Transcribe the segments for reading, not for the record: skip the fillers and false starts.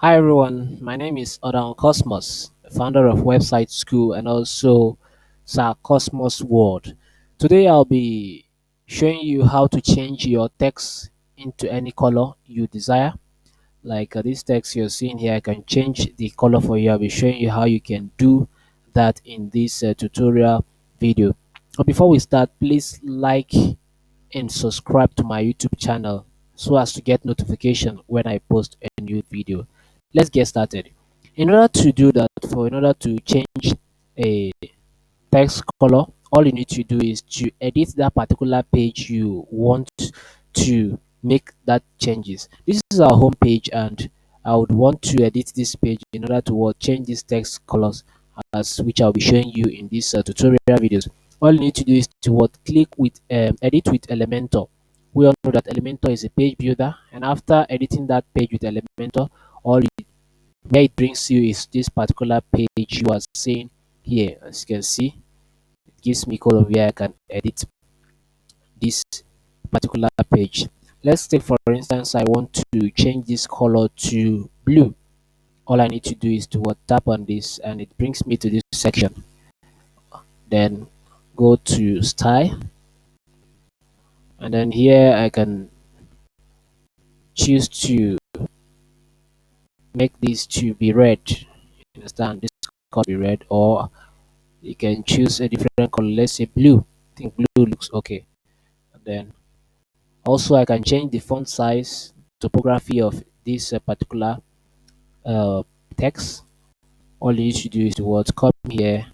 Hi everyone, my name is Odan Cosmos, founder of Website School and also Sir Cosmos World. Today I'll be showing you how to change your text into any color you desire. Like this text you're seeing here, I can change the color for you. I'll be showing you how you can do that in this tutorial video. But before we start, please like and subscribe to my YouTube channel so as to get notification when I post a new video. Let's get started. In order to do that, in order to change a text color, all you need to do is to edit that particular page you want to make that changes. This is our home page and I would want to edit this page in order to change these text colors as which I'll be showing you in this tutorial videos. All you need to do is to click with edit with Elementor. We all know that Elementor is a page builder, and after editing that page with Elementor, all it, where it brings you is this particular page you are seeing here. As you can see, it gives me color where I can edit this particular page. Let's take for instance, I want to change this color to blue. All I need to do is to tap on this and it brings me to this section. Then go to style, and then here I can choose to make this to be red. You understand? This could be red, or you can choose a different color. Let's say blue. I think blue looks okay. And then also I can change the font size, topography of this particular uh, text. All you need to do is to come here.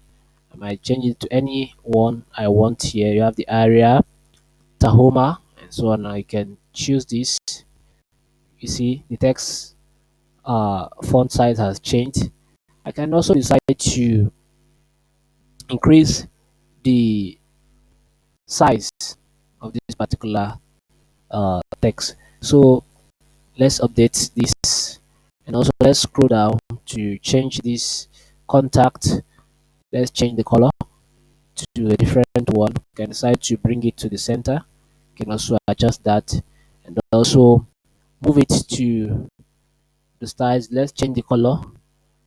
I might change it to any one I want here. You have the area, Tahoma, and so on. I can choose this. You see, the text font size has changed. I can also decide to increase the size of this particular text. So let's update this, and also let's scroll down to change this contact. Let's change the color to a different one. You can decide to bring it to the center. You can also adjust that, and also move it to the styles. Let's change the color.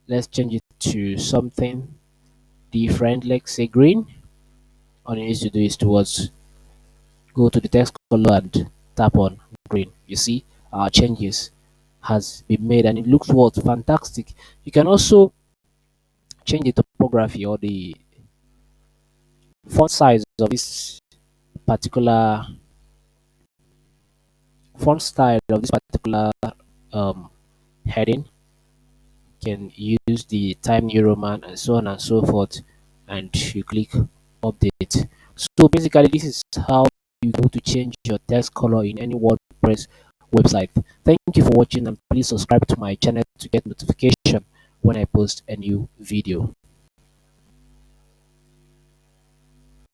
Let's change it to something different, like say green. All you need to do is go to the text color and tap on green. You see our changes has been made and it looks fantastic. You can also change the topography or the font size of this particular font style of this particular um, heading. You can use the Time New Roman and so on and so forth, and you click update. So basically this is how you go to change your text color in any WordPress website. Thank you for watching, and please subscribe to my channel to get notification when I post a new video.